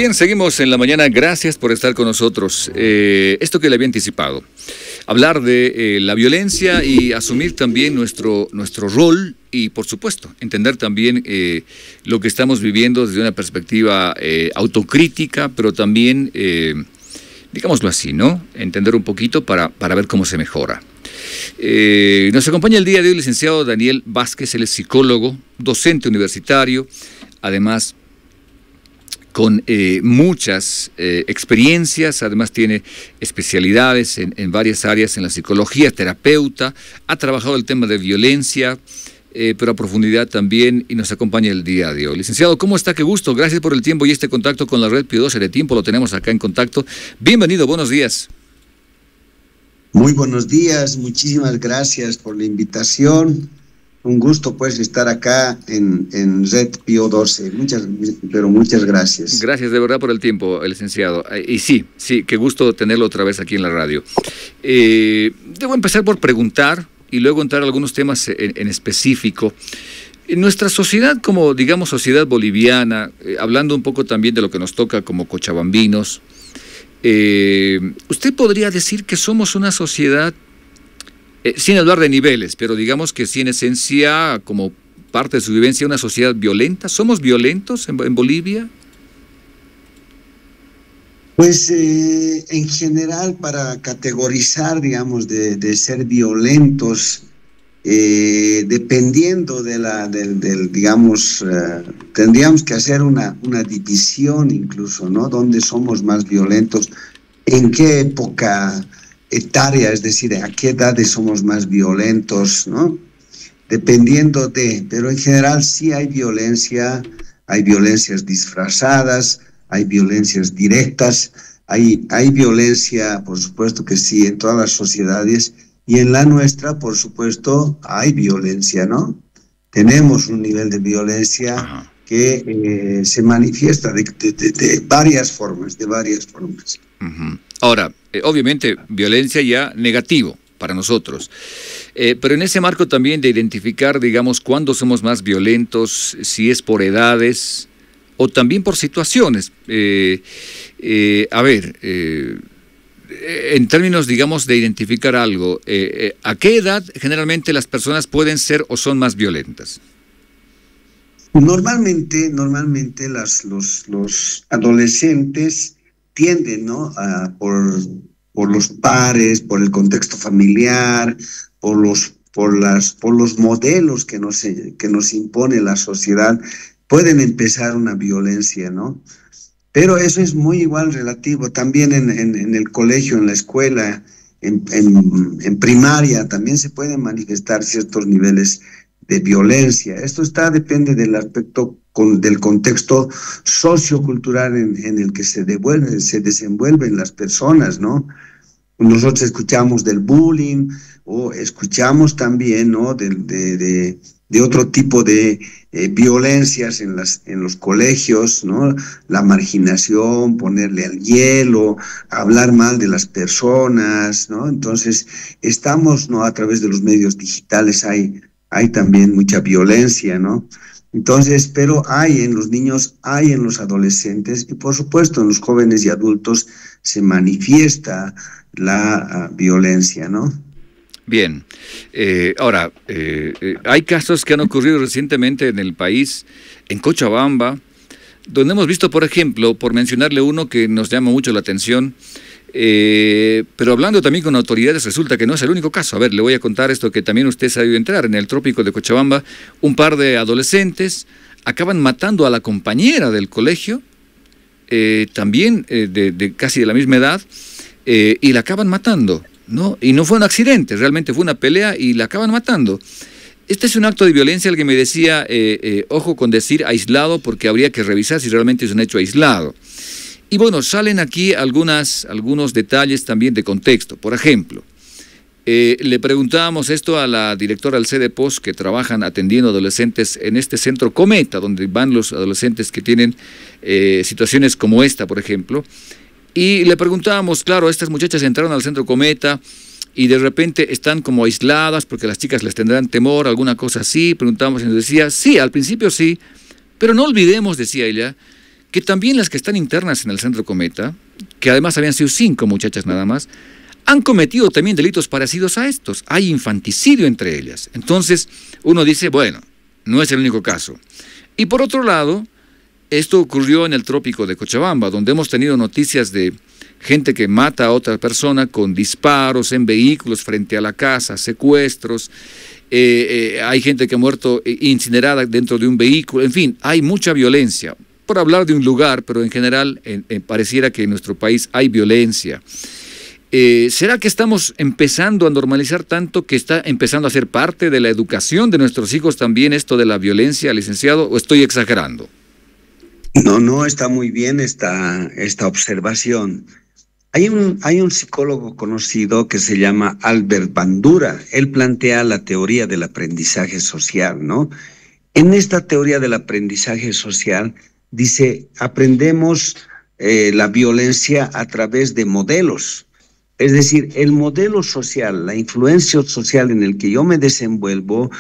Bien, seguimos en la mañana. Gracias por estar con nosotros. Esto que le había anticipado. Hablar de la violencia y asumir también nuestro rol y, por supuesto, entender también lo que estamos viviendo desde una perspectiva autocrítica, pero también, digámoslo así, ¿no? Entender un poquito para ver cómo se mejora. Nos acompaña el día de hoy el licenciado Daniel Vázquez, él es psicólogo, docente universitario, además con muchas experiencias, además tiene especialidades en varias áreas en la psicología, terapeuta, ha trabajado el tema de violencia, pero a profundidad también, y nos acompaña el día de hoy. Licenciado, ¿cómo está? Qué gusto, gracias por el tiempo y este contacto con la red Pío XII de tiempo, lo tenemos acá en contacto. Bienvenido, buenos días. Muy buenos días, muchísimas gracias por la invitación. Un gusto pues estar acá en Red Pío XII. Muchas gracias. Gracias de verdad por el tiempo, licenciado. Y sí, qué gusto tenerlo otra vez aquí en la radio. Debo empezar por preguntar y luego entrar a algunos temas en específico. En nuestra sociedad, como digamos sociedad boliviana, hablando un poco también de lo que nos toca como cochabambinos, ¿usted podría decir que somos una sociedad, sin hablar de niveles, pero digamos que sí en esencia, como parte de su vivencia, una sociedad violenta? ¿Somos violentos en Bolivia? Pues en general, para categorizar, digamos, de ser violentos, dependiendo digamos, tendríamos que hacer una división incluso, ¿no? ¿Dónde somos más violentos? ¿En qué época etaria? Es decir, ¿a qué edades somos más violentos, ¿no? Dependiendo pero en general sí hay violencias disfrazadas, hay violencias directas, hay violencia, por supuesto que sí, en todas las sociedades, y en la nuestra, por supuesto, hay violencia, ¿no? Tenemos un nivel de violencia que se manifiesta de varias formas, Uh-huh. Ahora, obviamente, violencia ya negativo para nosotros, pero en ese marco también de identificar, digamos, cuándo somos más violentos, si es por edades o también por situaciones. En términos, digamos, de identificar algo, ¿a qué edad generalmente las personas pueden ser o son más violentas? Normalmente los adolescentes tienden, ¿no? Por los pares, por el contexto familiar, por los modelos que nos impone la sociedad, pueden empezar una violencia, ¿no? Pero eso es muy igual relativo. También en el colegio, en la escuela, en primaria, también se pueden manifestar ciertos niveles de violencia. Esto depende del aspecto del contexto sociocultural en el que se desenvuelven las personas, ¿no? Nosotros escuchamos del bullying o escuchamos también, ¿no? de otro tipo de violencias en los colegios, ¿no? La marginación, ponerle al hielo, hablar mal de las personas, ¿no? Entonces, estamos, ¿no? A través de los medios digitales hay también mucha violencia, ¿no? Entonces, pero hay en los niños, hay en los adolescentes y por supuesto en los jóvenes y adultos se manifiesta la violencia, ¿no? Bien, ahora, hay casos que han ocurrido recientemente en el país, en Cochabamba, donde hemos visto, por ejemplo, por mencionarle uno que nos llama mucho la atención, pero hablando también con autoridades, resulta que no es el único caso. A ver, le voy a contar esto que también usted sabe entrar. En el trópico de Cochabamba, un par de adolescentes acaban matando a la compañera del colegio, también casi de la misma edad, y la acaban matando, ¿no? Y no fue un accidente, realmente fue una pelea y la acaban matando. Este es un acto de violencia. Alguien me decía, ojo con decir aislado, porque habría que revisar si realmente es un hecho aislado. Y bueno, salen aquí algunos detalles también de contexto. Por ejemplo, le preguntábamos esto a la directora del CEDEPOS, que trabajan atendiendo adolescentes en este centro Cometa, donde van los adolescentes que tienen situaciones como esta, por ejemplo. Y le preguntábamos, claro, estas muchachas entraron al centro Cometa y de repente están como aisladas porque las chicas les tendrán temor, alguna cosa así. Preguntábamos y nos decía, sí, al principio sí, pero no olvidemos, decía ella, que también las que están internas en el Centro Cometa, que además habían sido 5 muchachas nada más, han cometido también delitos parecidos a estos. Hay infanticidio entre ellas. Entonces, uno dice, bueno, no es el único caso. Y por otro lado, esto ocurrió en el trópico de Cochabamba, donde hemos tenido noticias de gente que mata a otra persona con disparos en vehículos frente a la casa, secuestros. Hay gente que ha muerto incinerada dentro de un vehículo. En fin, hay mucha violencia. Por hablar de un lugar, pero en general pareciera que en nuestro país hay violencia. ¿Será que estamos empezando a normalizar tanto que está empezando a ser parte de la educación de nuestros hijos también esto de la violencia, licenciado, o estoy exagerando? No, está muy bien esta observación. Hay un psicólogo conocido que se llama Albert Bandura. Él plantea la teoría del aprendizaje social, ¿no? En esta teoría del aprendizaje social dice, aprendemos la violencia a través de modelos. Es decir, el modelo social, la influencia social en el que yo me desenvuelvo,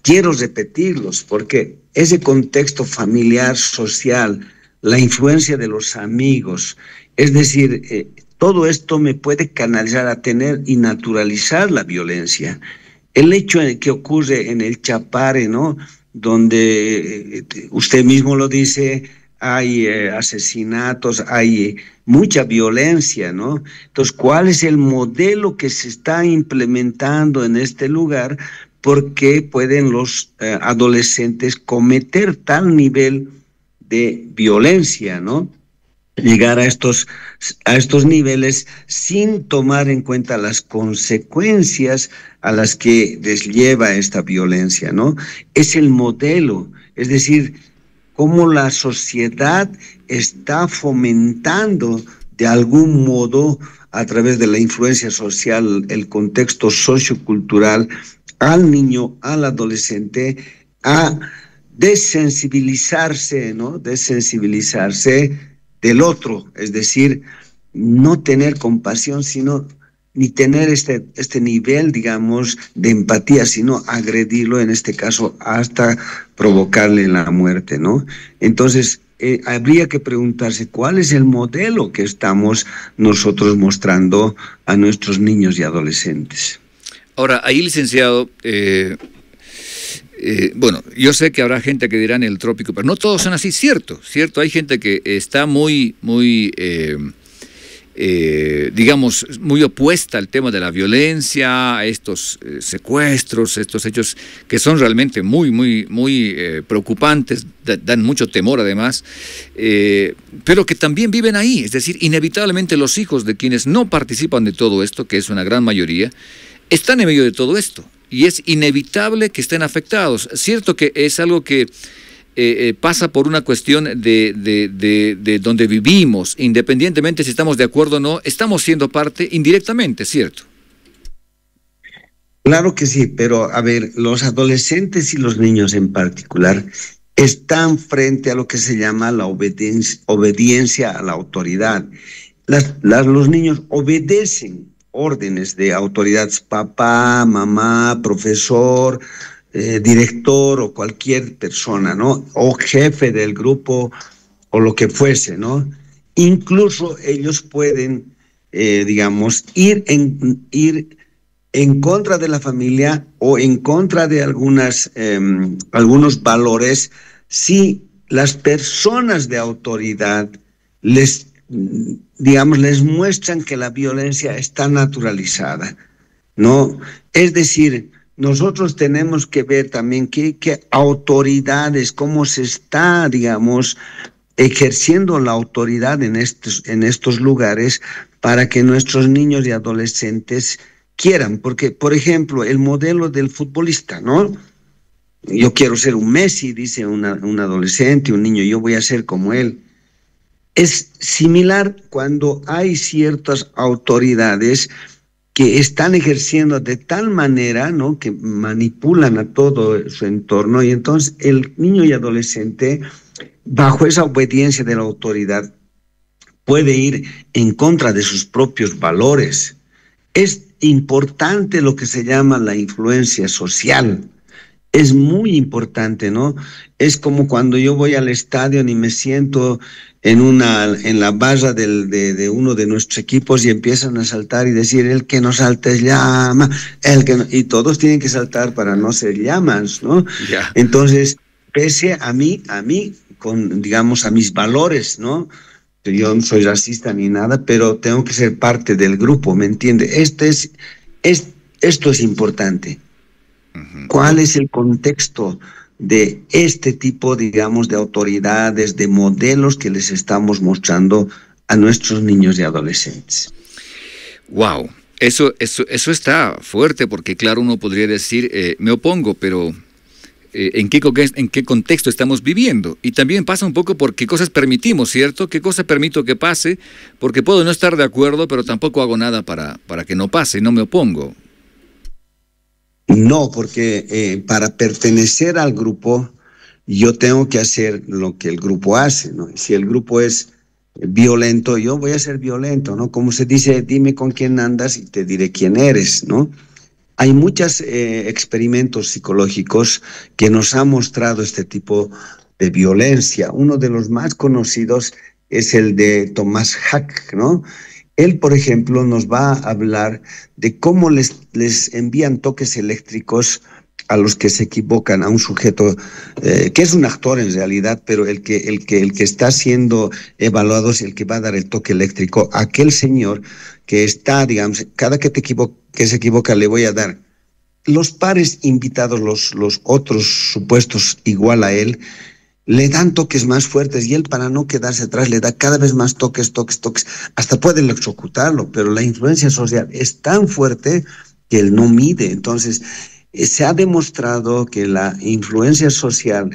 quiero repetirlos porque ese contexto familiar, social, la influencia de los amigos, es decir, todo esto me puede canalizar a tener y naturalizar la violencia. El hecho que ocurre en el Chapare, ¿no? Donde usted mismo lo dice, hay asesinatos, hay mucha violencia, ¿no? Entonces, ¿cuál es el modelo que se está implementando en este lugar? ¿Por qué pueden los adolescentes cometer tal nivel de violencia, ¿no? Llegar a estos niveles sin tomar en cuenta las consecuencias a las que les lleva esta violencia, ¿no? Es el modelo, es decir, cómo la sociedad está fomentando de algún modo a través de la influencia social, el contexto sociocultural, al niño, al adolescente, a desensibilizarse, ¿no? Desensibilizarse del otro, es decir, no tener compasión, sino ni tener este nivel, digamos, de empatía, sino agredirlo, en este caso, hasta provocarle la muerte, ¿no? Entonces, habría que preguntarse cuál es el modelo que estamos nosotros mostrando a nuestros niños y adolescentes. Ahora, ahí, licenciado, bueno, yo sé que habrá gente que dirá en el trópico, pero no todos son así, cierto, hay gente que está muy digamos, muy opuesta al tema de la violencia, a estos secuestros, estos hechos que son realmente muy preocupantes, dan mucho temor además, pero que también viven ahí, es decir, inevitablemente los hijos de quienes no participan de todo esto, que es una gran mayoría, están en medio de todo esto, y es inevitable que estén afectados. Cierto que es algo que pasa por una cuestión de donde vivimos, independientemente si estamos de acuerdo o no, estamos siendo parte indirectamente, ¿cierto? Claro que sí, pero a ver, los adolescentes y los niños en particular están frente a lo que se llama la obediencia a la autoridad. Los niños obedecen órdenes de autoridades, papá, mamá, profesor, director o cualquier persona, ¿no? O jefe del grupo o lo que fuese, ¿no? Incluso ellos pueden, digamos, ir en contra de la familia o en contra de algunos valores si las personas de autoridad les muestran que la violencia está naturalizada, ¿no? Es decir, nosotros tenemos que ver también qué autoridades, cómo se está, digamos, ejerciendo la autoridad en estos lugares para que nuestros niños y adolescentes quieran. Porque, por ejemplo, el modelo del futbolista, ¿no? Yo quiero ser un Messi, dice un adolescente, un niño, yo voy a ser como él. Es similar cuando hay ciertas autoridades que están ejerciendo de tal manera, ¿no?, que manipulan a todo su entorno, y entonces el niño y adolescente, bajo esa obediencia de la autoridad, puede ir en contra de sus propios valores. Es importante lo que se llama la influencia social. Es muy importante, ¿no? Es como cuando yo voy al estadio y me siento en la barra de uno de nuestros equipos y empiezan a saltar y decir, el que no salta es llama, y todos tienen que saltar para no ser llamas, ¿no? Ya. Entonces, pese a mí, digamos, a mis valores, ¿no? Yo no soy racista ni nada, pero tengo que ser parte del grupo, ¿me entiende? Esto es importante. ¿Cuál es el contexto de este tipo, digamos, de autoridades, de modelos que les estamos mostrando a nuestros niños y adolescentes? Wow, eso está fuerte, porque claro, uno podría decir, me opongo, pero ¿en qué contexto estamos viviendo? Y también pasa un poco por qué cosas permitimos, ¿cierto? ¿Qué cosas permito que pase? Porque puedo no estar de acuerdo, pero tampoco hago nada para que no pase, no me opongo. No, porque para pertenecer al grupo, yo tengo que hacer lo que el grupo hace, ¿no? Si el grupo es violento, yo voy a ser violento, ¿no? Como se dice, dime con quién andas y te diré quién eres, ¿no? Hay muchos experimentos psicológicos que nos han mostrado este tipo de violencia. Uno de los más conocidos es el de Thomas Hack, ¿no? Él, por ejemplo, nos va a hablar de cómo les envían toques eléctricos a los que se equivocan, a un sujeto que es un actor en realidad, pero el que está siendo evaluado es el que va a dar el toque eléctrico. Aquel señor que está, digamos, cada que se equivoca le voy a dar. Los pares invitados, los otros supuestos igual a él, le dan toques más fuertes y él, para no quedarse atrás, le da cada vez más toques, hasta puede electrocutarlo, pero la influencia social es tan fuerte que él no mide. Entonces, se ha demostrado que la influencia social,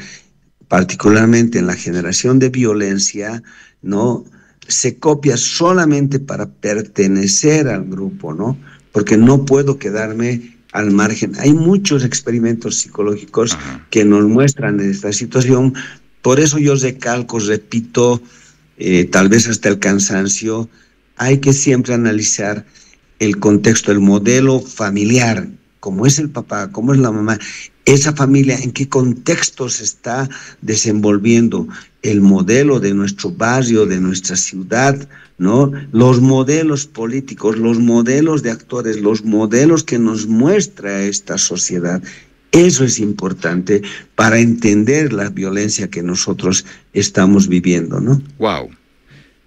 particularmente en la generación de violencia, ¿no?, se copia solamente para pertenecer al grupo, ¿no? Porque no puedo quedarme al margen. Hay muchos experimentos psicológicos que nos muestran esta situación. Por eso yo recalco, repito, tal vez hasta el cansancio, hay que siempre analizar el contexto, el modelo familiar, cómo es el papá, cómo es la mamá, esa familia, en qué contexto se está desenvolviendo el modelo de nuestro barrio, de nuestra ciudad, ¿no? Los modelos políticos, los modelos de actores, los modelos que nos muestra esta sociedad. Eso es importante para entender la violencia que nosotros estamos viviendo, ¿no? Wow.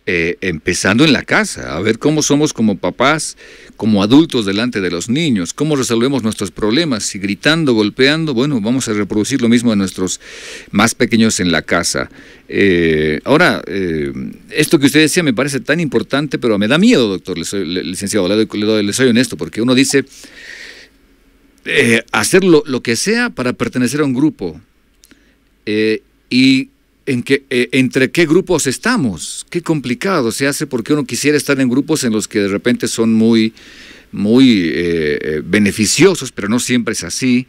Empezando en la casa, a ver cómo somos como papás, como adultos delante de los niños, cómo resolvemos nuestros problemas, si gritando, golpeando, bueno, vamos a reproducir lo mismo de nuestros más pequeños en la casa. Ahora, esto que usted decía me parece tan importante, pero me da miedo, doctor, licenciado, le soy honesto, porque uno dice, hacer lo que sea para pertenecer a un grupo, y entre qué grupos estamos, qué complicado se hace, porque uno quisiera estar en grupos en los que de repente son muy beneficiosos, pero no siempre es así.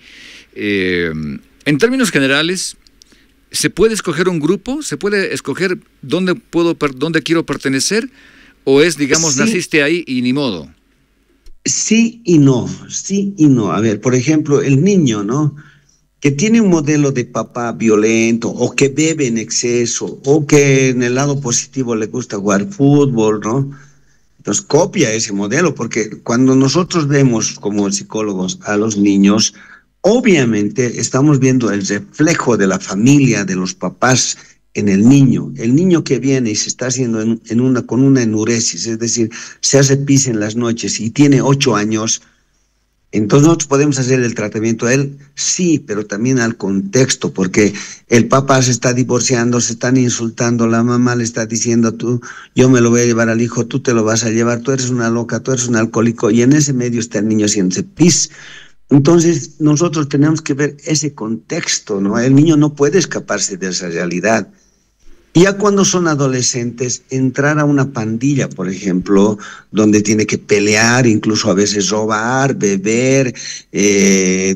En términos generales, ¿se puede escoger un grupo? ¿Se puede escoger dónde quiero pertenecer? ¿O es, digamos, sí, naciste ahí y ni modo? Sí y no, sí y no. A ver, por ejemplo, el niño, ¿no?, que tiene un modelo de papá violento, o que bebe en exceso, o que en el lado positivo le gusta jugar fútbol, ¿no? Entonces copia ese modelo, porque cuando nosotros vemos como psicólogos a los niños, obviamente estamos viendo el reflejo de la familia, de los papás en el niño. El niño que viene y se está haciendo con una enuresis, es decir, se hace pis en las noches y tiene 8 años, entonces nosotros podemos hacer el tratamiento a él, sí, pero también al contexto, porque el papá se está divorciando, se están insultando, la mamá le está diciendo, yo me lo voy a llevar al hijo, tú te lo vas a llevar, tú eres una loca, tú eres un alcohólico, y en ese medio está el niño haciéndose pis. Entonces nosotros tenemos que ver ese contexto, ¿no? El niño no puede escaparse de esa realidad. Y ya cuando son adolescentes, entrar a una pandilla, por ejemplo, donde tiene que pelear, incluso a veces robar, beber,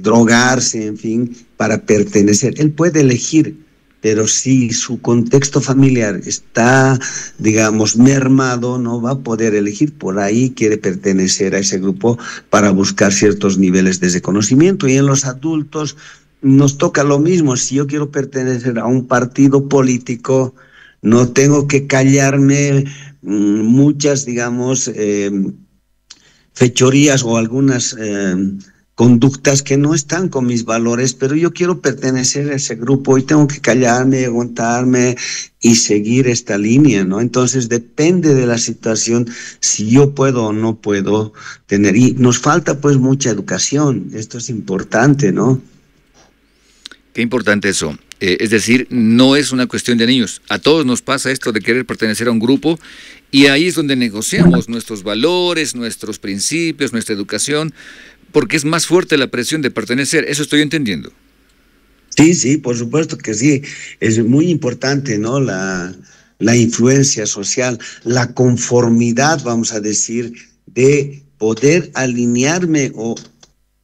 drogarse, en fin, para pertenecer. Él puede elegir, pero si su contexto familiar está, digamos, mermado, no va a poder elegir. Por ahí quiere pertenecer a ese grupo para buscar ciertos niveles de reconocimiento. Y en los adultos nos toca lo mismo. Si yo quiero pertenecer a un partido político, No tengo que callarme muchas, digamos, fechorías o algunas conductas que no están con mis valores, pero yo quiero pertenecer a ese grupo y tengo que callarme, aguantarme y seguir esta línea, ¿no? Entonces depende de la situación si yo puedo o no puedo tener. Y nos falta pues mucha educación, esto es importante, ¿no? Qué importante eso. Es decir, no es una cuestión de niños. A todos nos pasa esto de querer pertenecer a un grupo y ahí es donde negociamos nuestros valores, nuestros principios, nuestra educación, porque es más fuerte la presión de pertenecer. Eso estoy entendiendo. Sí, sí, por supuesto que sí. Es muy importante, ¿no? La influencia social, la conformidad, vamos a decir, de poder alinearme o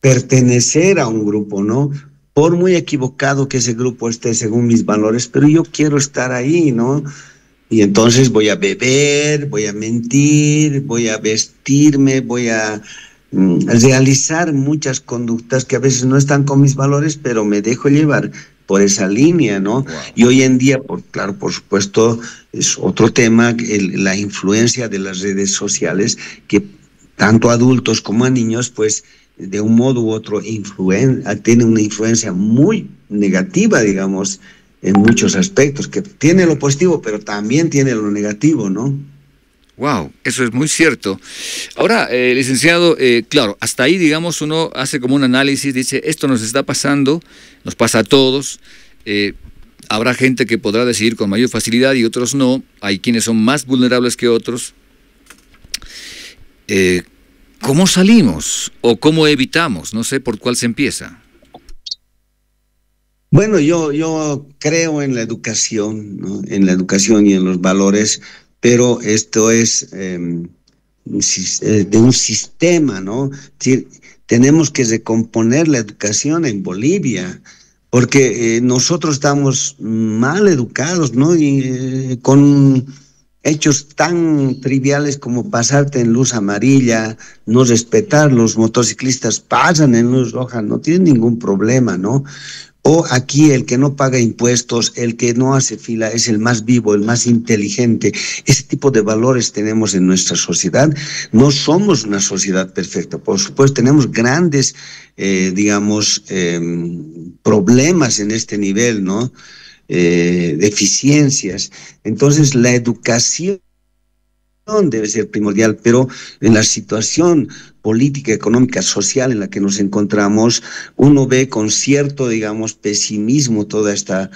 pertenecer a un grupo, ¿no? Por muy equivocado que ese grupo esté según mis valores, pero yo quiero estar ahí, ¿no? Y entonces voy a beber, voy a mentir, voy a vestirme, voy a realizar muchas conductas que a veces no están con mis valores, pero me dejo llevar por esa línea, ¿no? Wow. Y hoy en día, claro, por supuesto, es otro tema, la influencia de las redes sociales, que tanto a adultos como a niños, pues, de un modo u otro, tiene una influencia muy negativa, digamos, en muchos aspectos, que tiene lo positivo, pero también tiene lo negativo, ¿no? Wow, eso es muy cierto. Ahora, licenciado, claro, hasta ahí, digamos, uno hace como un análisis, dice, esto nos está pasando, nos pasa a todos, habrá gente que podrá decidir con mayor facilidad y otros no, hay quienes son más vulnerables que otros. ¿Cómo salimos o cómo evitamos? No sé por cuál se empieza. Bueno, yo creo en la educación, ¿no? En la educación y en los valores, pero esto es de un sistema, ¿no? Es decir, tenemos que recomponer la educación en Bolivia, porque nosotros estamos mal educados, ¿no? Y con hechos tan triviales como pasarte en luz amarilla, no respetar, los motociclistas pasan en luz roja, no tienen ningún problema, ¿no? O aquí el que no paga impuestos, el que no hace fila, es el más vivo, el más inteligente. Ese tipo de valores tenemos en nuestra sociedad. No somos una sociedad perfecta. Por supuesto, tenemos grandes, digamos, problemas en este nivel, ¿no? Deficiencias. Entonces, la educación debe ser primordial, pero en la situación política, económica, social en la que nos encontramos, uno ve con cierto, digamos, pesimismo toda esta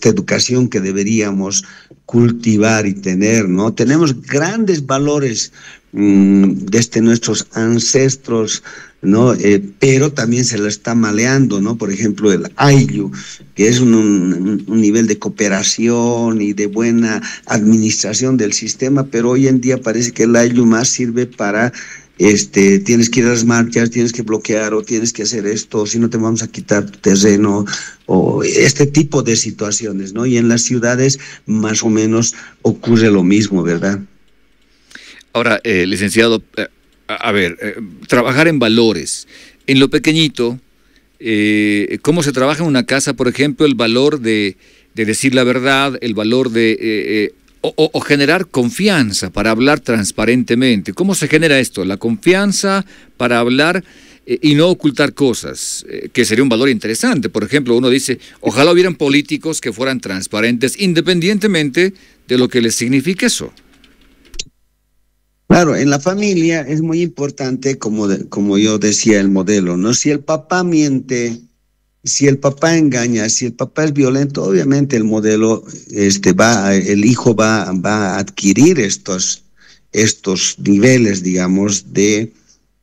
educación que deberíamos cultivar y tener, ¿no? Tenemos grandes valores desde nuestros ancestros, ¿no? Pero también se la está maleando, ¿no? Por ejemplo, el ayllu, que es un nivel de cooperación y de buena administración del sistema, pero hoy en día parece que el ayllu más sirve para tienes que ir a las marchas, tienes que bloquear o tienes que hacer esto, si no te vamos a quitar tu terreno, o este tipo de situaciones, ¿no? Y en las ciudades más o menos ocurre lo mismo, ¿verdad? Ahora, licenciado, a ver, trabajar en valores, en lo pequeñito, ¿cómo se trabaja en una casa, por ejemplo, el valor de decir la verdad, el valor de... o generar confianza para hablar transparentemente? ¿Cómo se genera esto? La confianza para hablar y no ocultar cosas, que sería un valor interesante. Por ejemplo, uno dice, ojalá hubieran políticos que fueran transparentes independientemente de lo que les signifique eso. Claro, en la familia es muy importante, como yo decía, el modelo, ¿no? Si el papá miente, si el papá engaña, si el papá es violento, obviamente el modelo, el hijo va a adquirir estos niveles, digamos, de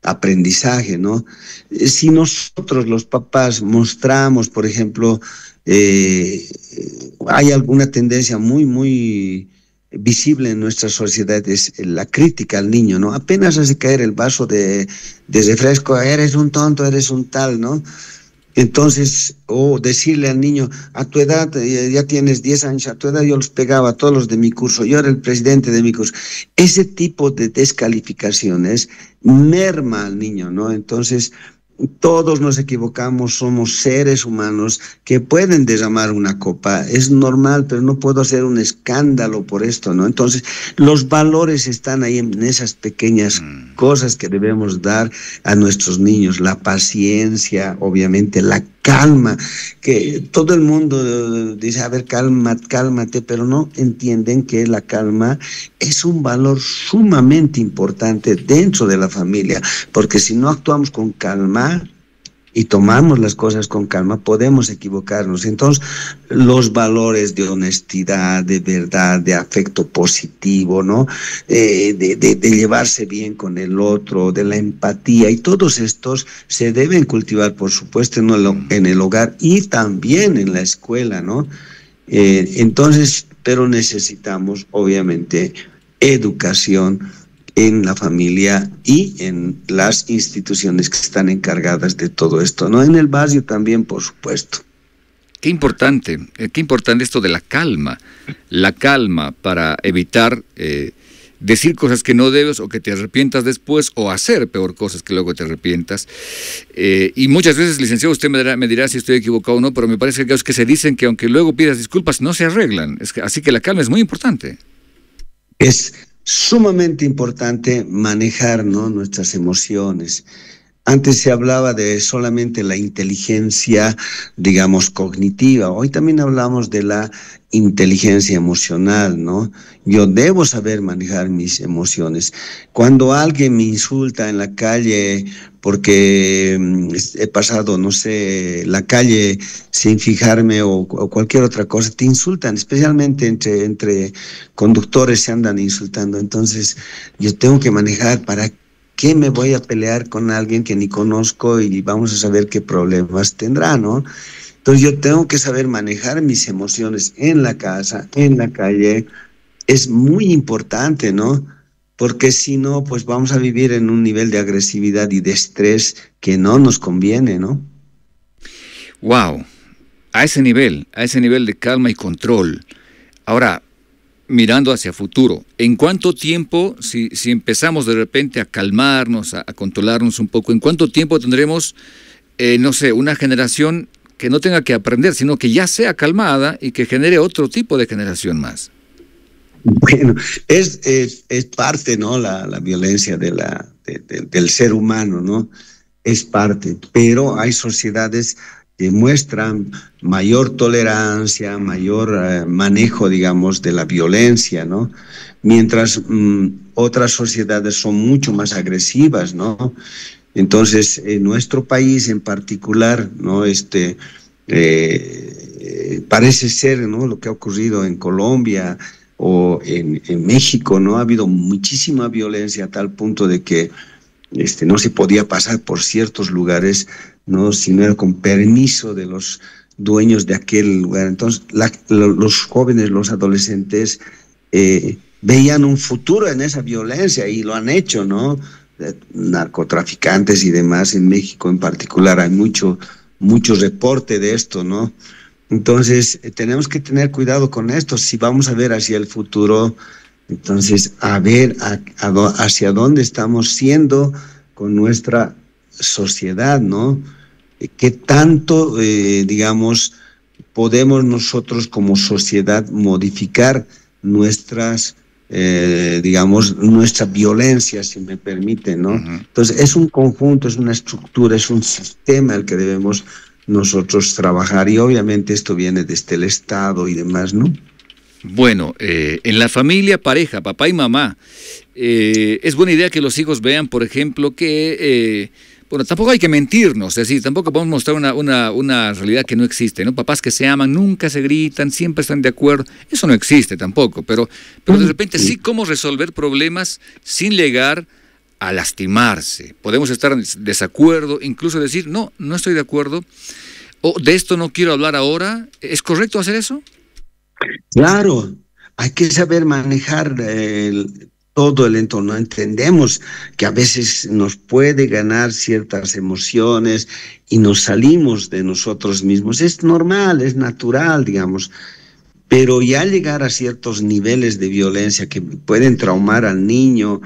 aprendizaje, ¿no? Si nosotros los papás mostramos, por ejemplo, hay alguna tendencia muy visible en nuestra sociedad, es la crítica al niño, ¿no? Apenas hace caer el vaso de refresco, eres un tonto, eres un tal, ¿no? Entonces, o decirle al niño, a tu edad, ya tienes 10 años, a tu edad yo los pegaba a todos los de mi curso, yo era el presidente de mi curso. Ese tipo de descalificaciones merma al niño, ¿no? Entonces, todos nos equivocamos, somos seres humanos que pueden derramar una copa, es normal, pero no puedo hacer un escándalo por esto, ¿no? Entonces, los valores están ahí en esas pequeñas cosas que debemos dar a nuestros niños, la paciencia, obviamente, la calma, que todo el mundo dice, a ver, cálmate, pero no entienden que la calma es un valor sumamente importante dentro de la familia, porque si no actuamos con calma y tomamos las cosas con calma, podemos equivocarnos. Entonces, los valores de honestidad, de verdad, de afecto positivo, ¿no? De llevarse bien con el otro, de la empatía, y todos estos se deben cultivar, por supuesto, en el hogar y también en la escuela, ¿no? Entonces, pero necesitamos, obviamente, educación en la familia y en las instituciones que están encargadas de todo esto, ¿no? En el barrio también, por supuesto. Qué importante esto de la calma para evitar decir cosas que no debes o que te arrepientas después, o hacer peor cosas que luego te arrepientas. Y muchas veces, licenciado, usted me dirá si estoy equivocado o no, pero me parece que hay casos que se dicen que aunque luego pidas disculpas, no se arreglan. Así que la calma es muy importante. Es sumamente importante manejar, ¿no?, nuestras emociones. Antes se hablaba de solamente la inteligencia, digamos, cognitiva. Hoy también hablamos de la inteligencia emocional, ¿no? Yo debo saber manejar mis emociones. Cuando alguien me insulta en la calle porque he pasado, no sé, la calle sin fijarme o cualquier otra cosa, te insultan, especialmente entre conductores se andan insultando. Entonces, yo tengo que manejar para qué me voy a pelear con alguien que ni conozco y vamos a saber qué problemas tendrá, ¿no? Entonces yo tengo que saber manejar mis emociones en la casa, en la calle. Es muy importante, ¿no? Porque si no, pues vamos a vivir en un nivel de agresividad y de estrés que no nos conviene, ¿no? Wow, a ese nivel de calma y control. Ahora, mirando hacia futuro, ¿en cuánto tiempo, si empezamos de repente a calmarnos, a controlarnos un poco, en cuánto tiempo tendremos, no sé, una generación que no tenga que aprender, sino que ya sea calmada y que genere otro tipo de generación más? Bueno, es parte, ¿no? La violencia del ser humano, ¿no? Es parte, pero hay sociedades que muestran mayor tolerancia, mayor manejo, digamos, de la violencia, ¿no? Mientras otras sociedades son mucho más agresivas, ¿no? Entonces, en nuestro país en particular, ¿no? Parece ser, ¿no?, lo que ha ocurrido en Colombia o en México, ¿no? Ha habido muchísima violencia a tal punto de que no se podía pasar por ciertos lugares, ¿no?, si no era con permiso de los dueños de aquel lugar. Entonces, los jóvenes, los adolescentes, veían un futuro en esa violencia y lo han hecho, ¿no? Narcotraficantes y demás, en México en particular hay mucho reporte de esto, ¿no? Entonces, tenemos que tener cuidado con esto. Si vamos a ver hacia el futuro, entonces, a ver hacia dónde estamos siendo con nuestra sociedad, ¿no? ¿Qué tanto, digamos, podemos nosotros como sociedad modificar nuestras, digamos, nuestra violencia, si me permite, ¿no? Entonces, es un conjunto, es una estructura, es un sistema al que debemos nosotros trabajar, y obviamente esto viene desde el Estado y demás, ¿no? Bueno, en la familia, pareja, papá y mamá, es buena idea que los hijos vean, por ejemplo, que, bueno, tampoco hay que mentirnos, es decir, tampoco podemos mostrar una realidad que no existe, ¿no? Papás que se aman, nunca se gritan, siempre están de acuerdo, eso no existe tampoco, pero de repente sí cómo resolver problemas sin llegar a lastimarse. Podemos estar en desacuerdo, incluso decir, no estoy de acuerdo, o de esto no quiero hablar ahora. ¿Es correcto hacer eso? Claro, hay que saber manejar todo el entorno. Entendemos que a veces nos puede ganar ciertas emociones y nos salimos de nosotros mismos. Es normal, es natural, digamos. Pero ya llegar a ciertos niveles de violencia que pueden traumar al niño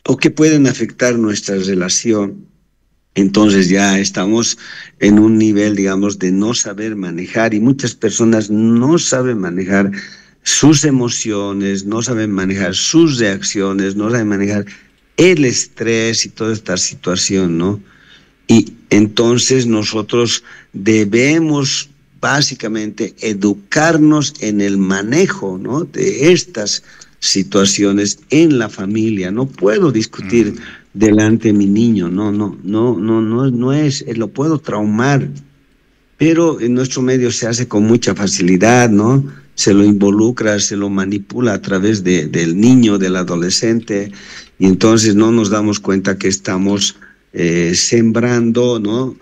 o que pueden afectar nuestra relación, Entonces ya estamos en un nivel, digamos, de no saber manejar y muchas personas no saben manejar sus emociones, no saben manejar sus reacciones, no saben manejar el estrés y toda esta situación, ¿no? Y entonces nosotros debemos básicamente educarnos en el manejo, ¿no?, de estas situaciones en la familia. No puedo discutir delante de mi niño, no es, lo puedo traumar, pero en nuestro medio se hace con mucha facilidad, ¿no? Se lo involucra, se lo manipula a través del niño, del adolescente, y entonces no nos damos cuenta que estamos sembrando, ¿no?,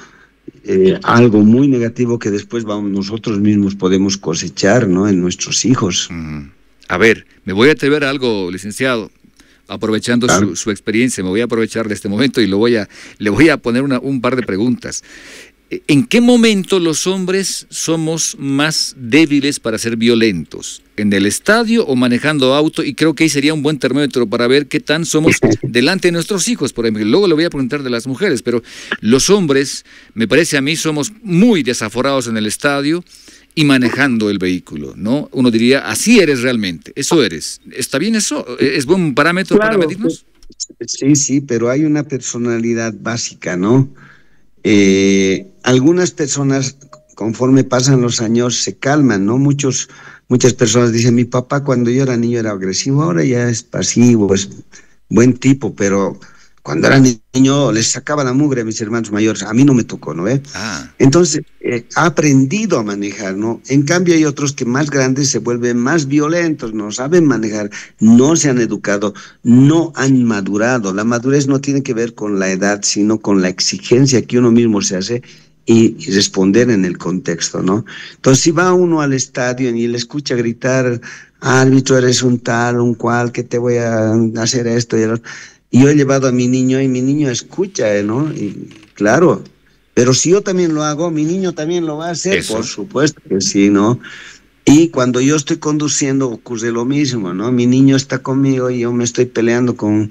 algo muy negativo que después nosotros mismos podemos cosechar, ¿no?, en nuestros hijos. A ver, me voy a atrever a algo, licenciado, aprovechando Claro. su experiencia, me voy a aprovechar de este momento y le voy a poner un par de preguntas. ¿En qué momento los hombres somos más débiles para ser violentos? ¿En el estadio o manejando auto? Y creo que ahí sería un buen termómetro para ver qué tan somos delante de nuestros hijos, por ejemplo. Luego le voy a preguntar de las mujeres, pero los hombres, me parece a mí, somos muy desaforados en el estadio y manejando el vehículo, ¿no? Uno diría, así eres realmente, eso eres. ¿Está bien eso? ¿Es buen parámetro para Claro, medirnos? sí, pero hay una personalidad básica, ¿no? Algunas personas, conforme pasan los años, se calman, ¿no? Muchas personas dicen, mi papá cuando yo era niño era agresivo, ahora ya es pasivo, es buen tipo, pero cuando era niño les sacaba la mugre a mis hermanos mayores, a mí no me tocó, ¿no ve? Ah, Entonces, ha aprendido a manejar, ¿no? En cambio hay otros que más grandes se vuelven más violentos, no saben manejar, no se han educado, no han madurado. La madurez no tiene que ver con la edad, sino con la exigencia que uno mismo se hace y responder en el contexto, ¿no? Entonces, si va uno al estadio y le escucha gritar, árbitro, eres un tal, un cual, que te voy a hacer esto y lo otro. Y yo he llevado a mi niño y mi niño escucha, ¿no? Y claro, pero si yo también lo hago, mi niño también lo va a hacer, por eso. supuesto que sí, ¿no? Y cuando yo estoy conduciendo ocurre lo mismo, ¿no? Mi niño está conmigo y yo me estoy peleando con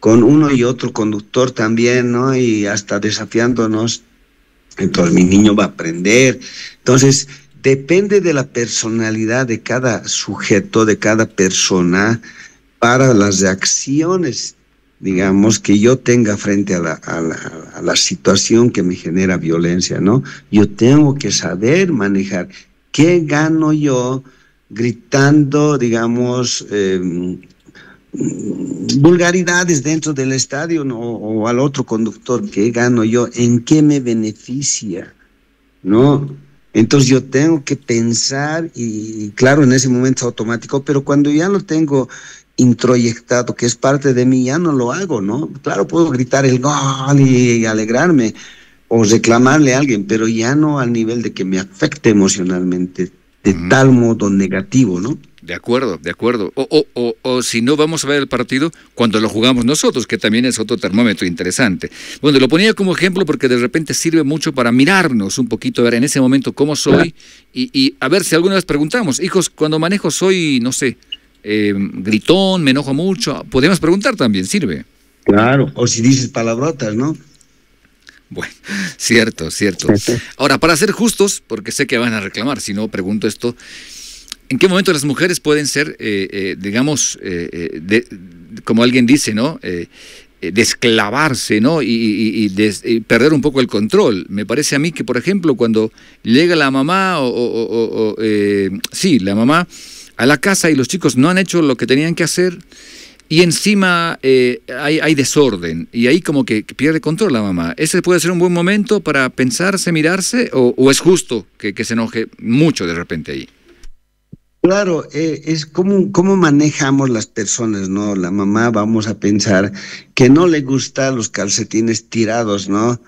uno y otro conductor también, ¿no? Y hasta desafiándonos. Entonces mi niño va a aprender. Entonces, depende de la personalidad de cada sujeto, de cada persona, para las reacciones, digamos, que yo tenga frente a la situación que me genera violencia, ¿no? Yo tengo que saber manejar. ¿Qué gano yo gritando, digamos, vulgaridades dentro del estadio, ¿no?, o al otro conductor? ¿Qué gano yo? ¿En qué me beneficia? ¿No? Entonces yo tengo que pensar y claro, en ese momento es automático, pero cuando ya lo tengo introyectado, que es parte de mí, ya no lo hago, ¿no? Claro, puedo gritar el gol y alegrarme o reclamarle a alguien, pero ya no al nivel de que me afecte emocionalmente de tal modo negativo, ¿no? De acuerdo, de acuerdo. O si no, vamos a ver el partido cuando lo jugamos nosotros, que también es otro termómetro interesante. Bueno, lo ponía como ejemplo porque de repente sirve mucho para mirarnos un poquito, ver en ese momento cómo soy y a ver si alguna vez preguntamos, hijos, cuando manejo soy, no sé, gritón, me enojo mucho. Podemos preguntar también, sirve. Claro, o si dices palabrotas, ¿no? Bueno, cierto, cierto. Ahora, para ser justos, porque sé que van a reclamar, si no pregunto esto, ¿en qué momento las mujeres pueden ser, digamos, como alguien dice, ¿no? Desclavarse, ¿no? Y perder un poco el control. Me parece a mí que, por ejemplo, cuando llega la mamá sí, la mamá a la casa y los chicos no han hecho lo que tenían que hacer y encima hay desorden y ahí como que pierde control la mamá. ¿Ese puede ser un buen momento para pensarse, mirarse o es justo que se enoje mucho de repente ahí? Claro, es cómo manejamos las personas, ¿no? La mamá, vamos a pensar que no le gustan los calcetines tirados, ¿no?,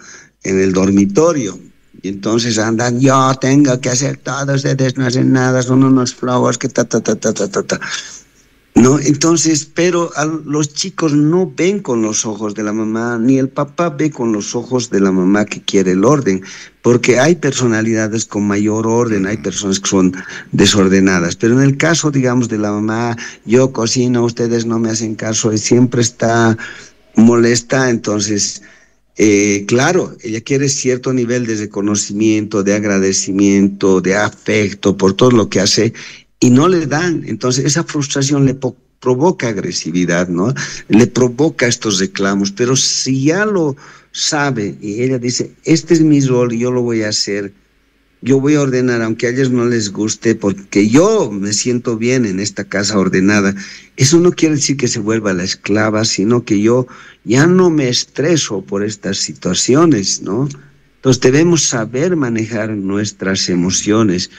en el dormitorio. Y entonces andan, yo tengo que hacer todo, ustedes no hacen nada, son unos flojos que ta. ¿No? Entonces, pero los chicos no ven con los ojos de la mamá, ni el papá ve con los ojos de la mamá que quiere el orden, porque hay personalidades con mayor orden, hay personas que son desordenadas, pero en el caso, digamos, de la mamá, yo cocino, ustedes no me hacen caso y siempre está molesta, entonces Claro, ella quiere cierto nivel de reconocimiento, de agradecimiento, de afecto por todo lo que hace y no le dan. Entonces esa frustración le provoca agresividad, ¿no? Le provoca estos reclamos, pero si ya lo sabe y ella dice, este es mi rol y yo lo voy a hacer, yo voy a ordenar, aunque a ellos no les guste, porque yo me siento bien en esta casa ordenada. Eso no quiere decir que se vuelva la esclava, sino que yo ya no me estreso por estas situaciones, ¿no? Entonces debemos saber manejar nuestras emociones.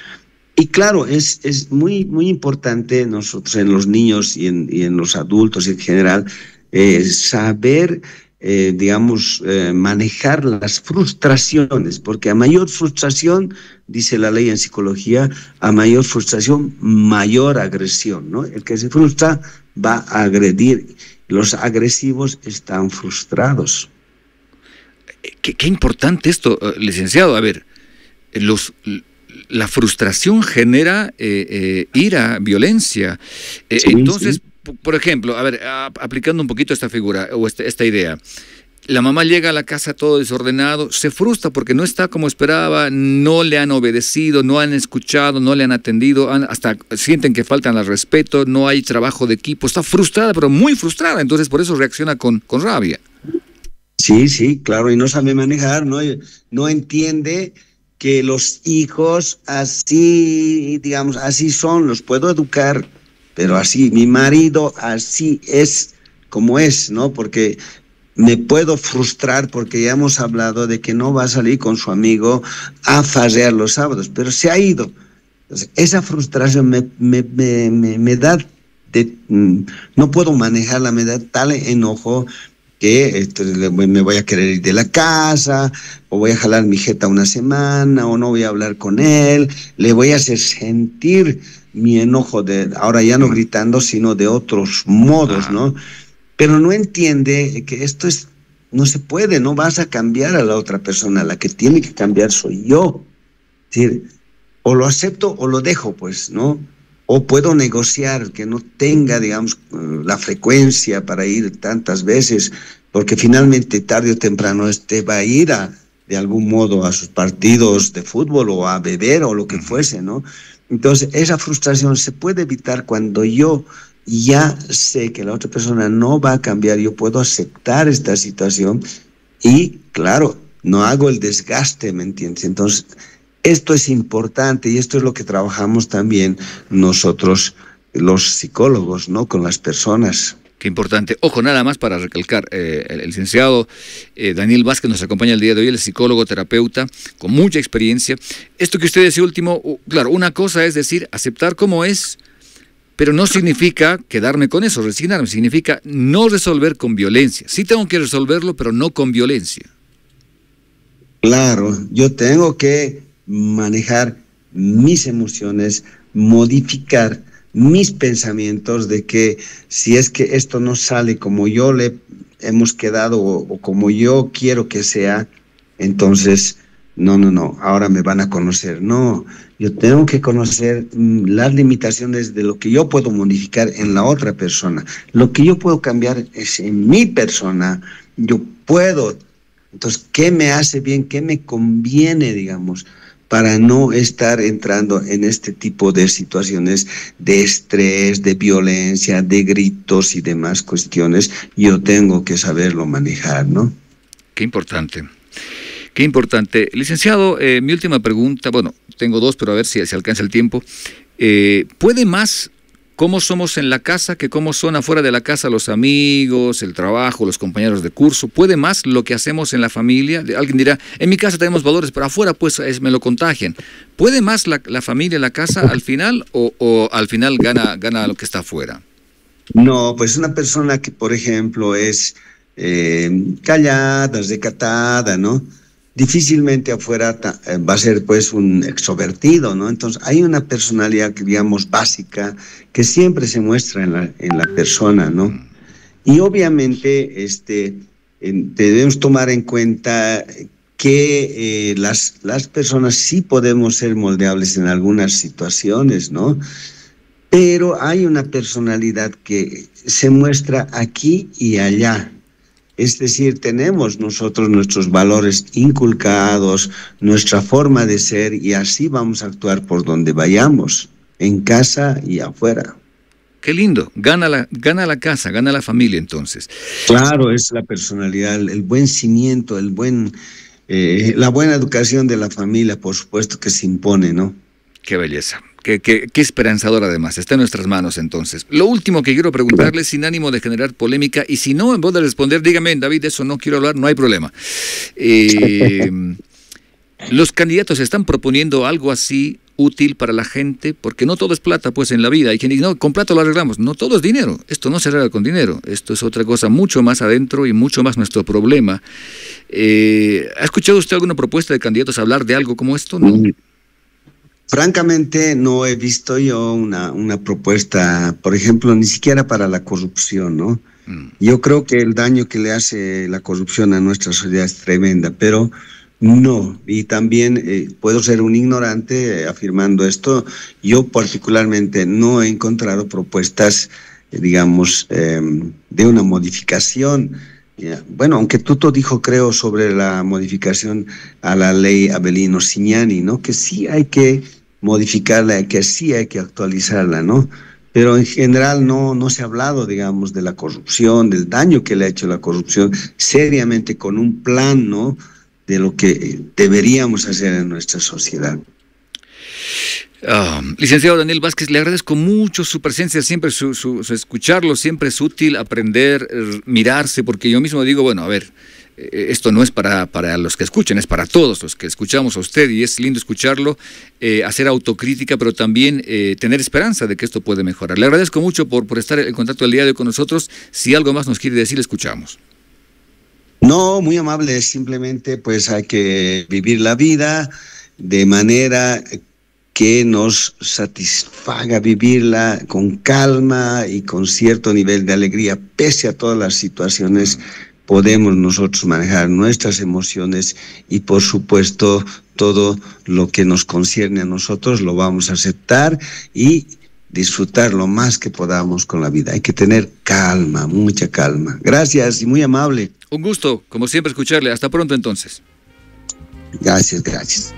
Y claro, es muy importante nosotros en los niños y en los adultos en general, saber, digamos, manejar las frustraciones, porque a mayor frustración, dice la ley en psicología, a mayor frustración, mayor agresión, ¿no? El que se frustra va a agredir. Los agresivos están frustrados. Qué importante esto, licenciado. A ver, la frustración genera ira, violencia. Sí, Entonces, sí. por ejemplo, a ver, aplicando un poquito esta figura o esta idea, la mamá llega a la casa todo desordenado, se frustra porque no está como esperaba, no le han obedecido, no han escuchado, no le han atendido, hasta sienten que faltan al respeto, no hay trabajo de equipo, está frustrada, pero muy frustrada, entonces por eso reacciona con rabia. Sí, sí, claro, y no sabe manejar, ¿no? No entiende que los hijos así, digamos, así son, los puedo educar, pero así, mi marido así es como es, ¿no? Porque me puedo frustrar porque ya hemos hablado de que no va a salir con su amigo a farrear los sábados, pero se ha ido. Entonces, esa frustración me da, no puedo manejarla, me da tal enojo que me voy a querer ir de la casa, o voy a jalar mi jeta una semana, o no voy a hablar con él, le voy a hacer sentir mi enojo, ahora ya no gritando, sino de otros modos, ¿no? Pero no entiende que no se puede, no vas a cambiar a la otra persona, la que tiene que cambiar soy yo. Es decir, o lo acepto o lo dejo, pues, ¿no? O puedo negociar que no tenga, digamos, la frecuencia para ir tantas veces, porque finalmente tarde o temprano va a ir de algún modo a sus partidos de fútbol o a beber o lo que fuese, ¿no? Entonces, esa frustración se puede evitar cuando yo ya sé que la otra persona no va a cambiar, yo puedo aceptar esta situación y, claro, no hago el desgaste, ¿me entiendes? Entonces, esto es importante y esto es lo que trabajamos también nosotros, los psicólogos, ¿no? Con las personas. Qué importante. Ojo, nada más para recalcar, el licenciado Daniel Vázquez nos acompaña el día de hoy, él es psicólogo, terapeuta, con mucha experiencia. Esto que usted decía último, claro, una cosa es decir, aceptar como es, pero no significa quedarme con eso, resignarme, significa no resolver con violencia. Sí tengo que resolverlo, pero no con violencia. Claro, yo tengo que manejar mis emociones, modificar mis pensamientos de que si es que esto no sale como yo le hemos quedado o como yo quiero que sea, entonces no, ahora me van a conocer. No, yo tengo que conocer las limitaciones de lo que yo puedo modificar en la otra persona. Lo que yo puedo cambiar es en mi persona. Yo puedo. Entonces, ¿qué me hace bien? ¿Qué me conviene, digamos, para no estar entrando en este tipo de situaciones de estrés, de violencia, de gritos y demás cuestiones? Yo tengo que saberlo manejar, ¿no? Qué importante. Qué importante. Licenciado, mi última pregunta, bueno, tengo dos, pero a ver si alcanza el tiempo. ¿Puede más cómo somos en la casa que cómo son afuera de la casa los amigos, el trabajo, los compañeros de curso? ¿Puede más lo que hacemos en la familia? Alguien dirá, en mi casa tenemos valores, pero afuera pues me lo contagian. ¿Puede más la familia, la casa al final o al final gana lo que está afuera? No, pues una persona que, por ejemplo, es callada, recatada, ¿no? Difícilmente afuera va a ser pues un extrovertido, ¿no? Entonces hay una personalidad que digamos básica que siempre se muestra en la persona, ¿no? Y obviamente debemos tomar en cuenta que las personas sí podemos ser moldeables en algunas situaciones, ¿no? Pero hay una personalidad que se muestra aquí y allá. Es decir, tenemos nosotros nuestros valores inculcados, nuestra forma de ser, y así vamos a actuar por donde vayamos, en casa y afuera. Qué lindo, gana la casa, gana la familia entonces. Claro, es la personalidad, el buen cimiento, la buena educación de la familia, por supuesto que se impone, ¿no? Qué belleza, qué esperanzador además, está en nuestras manos entonces. Lo último que quiero preguntarle, sin ánimo de generar polémica, y si no, en vez de responder, dígame, David, de eso no quiero hablar, no hay problema. Los candidatos están proponiendo algo así útil para la gente, porque no todo es plata, pues, en la vida. Hay quien dice, no, con plata lo arreglamos. No todo es dinero. Esto no se arregla con dinero. Esto es otra cosa mucho más adentro y mucho más nuestro problema. ¿Ha escuchado usted alguna propuesta de candidatos a hablar de algo como esto? No. Francamente, no he visto yo una propuesta, por ejemplo, ni siquiera para la corrupción, ¿no? Yo creo que el daño que le hace la corrupción a nuestra sociedad es tremenda, pero no, y también puedo ser un ignorante afirmando esto. Yo particularmente no he encontrado propuestas, digamos, de una modificación. Bueno, aunque Tuto dijo, creo, sobre la modificación a la ley Avelino Cignani, ¿no? Que sí hay que modificarla, que sí hay que actualizarla, ¿no? Pero en general no se ha hablado, digamos, de la corrupción, del daño que le ha hecho la corrupción, seriamente con un plan, ¿no?, de lo que deberíamos hacer en nuestra sociedad. Licenciado Daniel Vázquez, le agradezco mucho su presencia, siempre su escucharlo, siempre es útil aprender, mirarse, porque yo mismo digo, bueno, a ver, esto no es para los que escuchen, es para todos los que escuchamos a usted, y es lindo escucharlo, hacer autocrítica, pero también tener esperanza de que esto puede mejorar. Le agradezco mucho por estar en contacto el día de hoy con nosotros. Si algo más nos quiere decir, le escuchamos. No, muy amable, simplemente pues hay que vivir la vida de manera que nos satisfaga, vivirla con calma y con cierto nivel de alegría, pese a todas las situaciones. Podemos nosotros manejar nuestras emociones y, por supuesto, todo lo que nos concierne a nosotros lo vamos a aceptar y disfrutar lo más que podamos con la vida. Hay que tener calma, mucha calma. Gracias y muy amable. Un gusto, como siempre, escucharle. Hasta pronto entonces. Gracias, gracias.